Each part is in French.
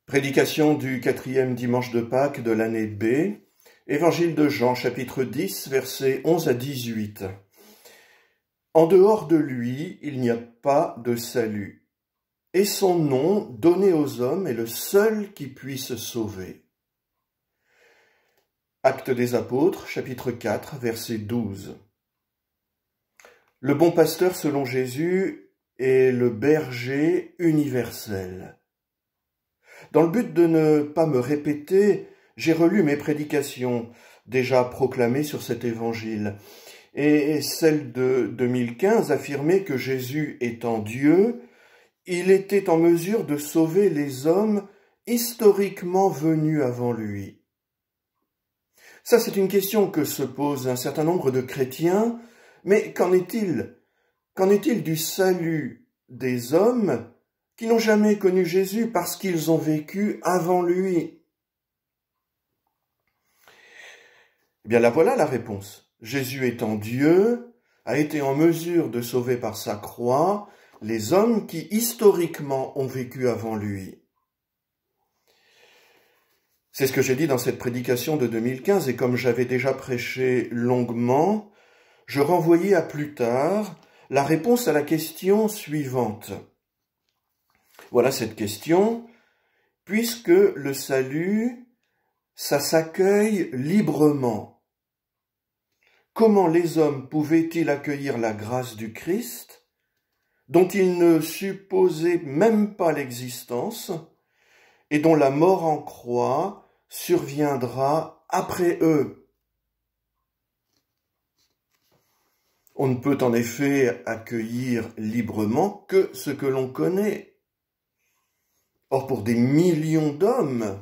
Prédication du 4e dimanche de Pâques de l'année B, Évangile de Jean, chapitre 10, versets 11 à 18. En dehors de lui, il n'y a pas de salut, et son nom donné aux hommes est le seul qui puisse sauver. Actes des Apôtres, chapitre 4, verset 12. Le bon pasteur selon Jésus est le berger universel. Dans le but de ne pas me répéter, j'ai relu mes prédications déjà proclamées sur cet évangile. Et celle de 2015 affirmait que Jésus étant Dieu, il était en mesure de sauver les hommes historiquement venus avant lui. Ça, c'est une question que se posent un certain nombre de chrétiens, mais qu'en est-il? Qu'en est-il du salut des hommes qui n'ont jamais connu Jésus parce qu'ils ont vécu avant lui? Eh bien, là voilà la réponse. Jésus étant Dieu, a été en mesure de sauver par sa croix les hommes qui historiquement ont vécu avant lui. C'est ce que j'ai dit dans cette prédication de 2015, et comme j'avais déjà prêché longuement, je renvoyais à plus tard la réponse à la question suivante. Voilà cette question. Puisque le salut, ça s'accueille librement, comment les hommes pouvaient-ils accueillir la grâce du Christ, dont ils ne supposaient même pas l'existence, et dont la mort en croix surviendra après eux? On ne peut en effet accueillir librement que ce que l'on connaît. Or, pour des millions d'hommes,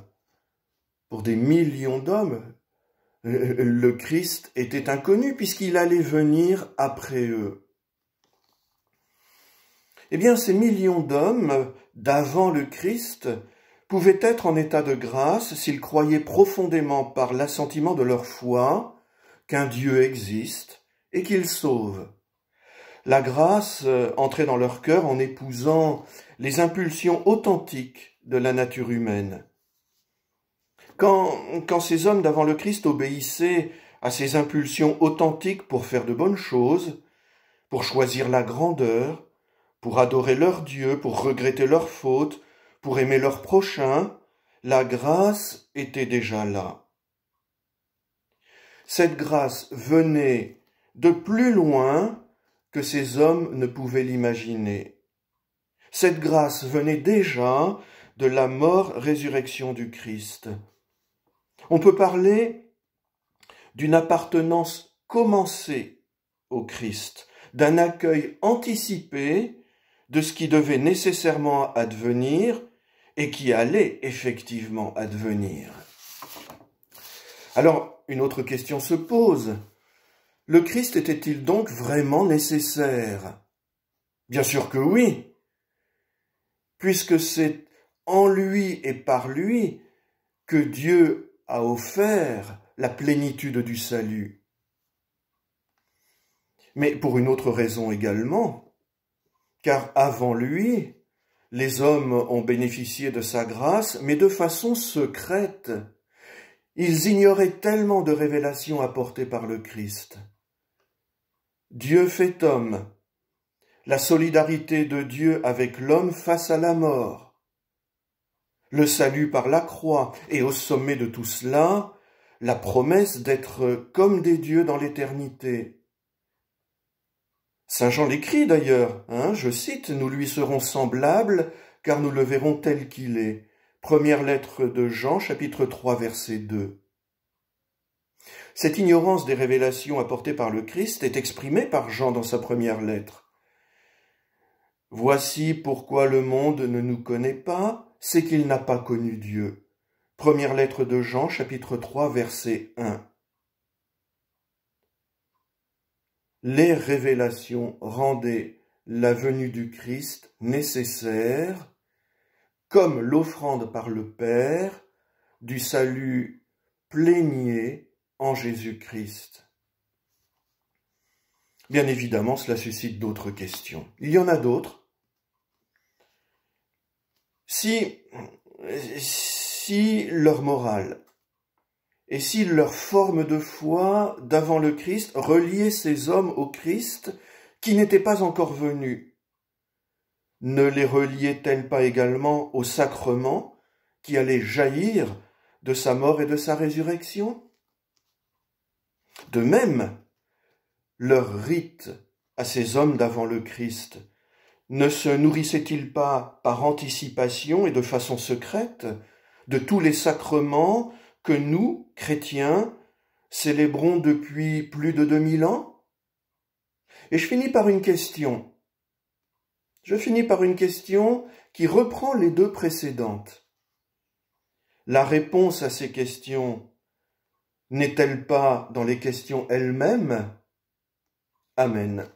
le Christ était inconnu puisqu'il allait venir après eux. Eh bien, ces millions d'hommes d'avant le Christ pouvaient être en état de grâce s'ils croyaient profondément par l'assentiment de leur foi qu'un Dieu existe et qu'il sauve. La grâce entrait dans leur cœur en épousant les impulsions authentiques de la nature humaine. Quand ces hommes d'avant le Christ obéissaient à ces impulsions authentiques pour faire de bonnes choses, pour choisir la grandeur, pour adorer leur Dieu, pour regretter leurs fautes, pour aimer leur prochain, la grâce était déjà là. Cette grâce venait de plus loin que ces hommes ne pouvaient l'imaginer. Cette grâce venait déjà de la mort-résurrection du Christ. On peut parler d'une appartenance commencée au Christ, d'un accueil anticipé de ce qui devait nécessairement advenir et qui allait effectivement advenir. Alors, une autre question se pose. Le Christ était-il donc vraiment nécessaire? Bien sûr que oui, puisque c'est en lui et par lui que Dieu a offert la plénitude du salut. Mais pour une autre raison également, car avant lui, les hommes ont bénéficié de sa grâce, mais de façon secrète. Ils ignoraient tellement de révélations apportées par le Christ. Dieu fait homme, la solidarité de Dieu avec l'homme face à la mort, le salut par la croix, et au sommet de tout cela, la promesse d'être comme des dieux dans l'éternité. Saint Jean l'écrit d'ailleurs, je cite, « Nous lui serons semblables, car nous le verrons tel qu'il est ». Première lettre de Jean, chapitre 3, verset 2. Cette ignorance des révélations apportées par le Christ est exprimée par Jean dans sa première lettre. « Voici pourquoi le monde ne nous connaît pas, c'est qu'il n'a pas connu Dieu. » Première lettre de Jean, chapitre 3, verset 1. Les révélations rendaient la venue du Christ nécessaire, comme l'offrande par le Père du salut plénier en Jésus-Christ. Bien évidemment, cela suscite d'autres questions. Il y en a d'autres. Si si leur morale et si leur forme de foi d'avant le Christ reliait ces hommes au Christ qui n'étaient pas encore venus, ne les reliait-elle pas également au sacrement qui allait jaillir de sa mort et de sa résurrection? De même, leur rite à ces hommes d'avant le Christ ne se nourrissait-il pas par anticipation et de façon secrète de tous les sacrements que nous, chrétiens, célébrons depuis plus de 2000 ans? Et je finis par une question. Je finis par une question qui reprend les deux précédentes. La réponse à ces questions n'est-elle pas dans les questions elles-mêmes? Amen.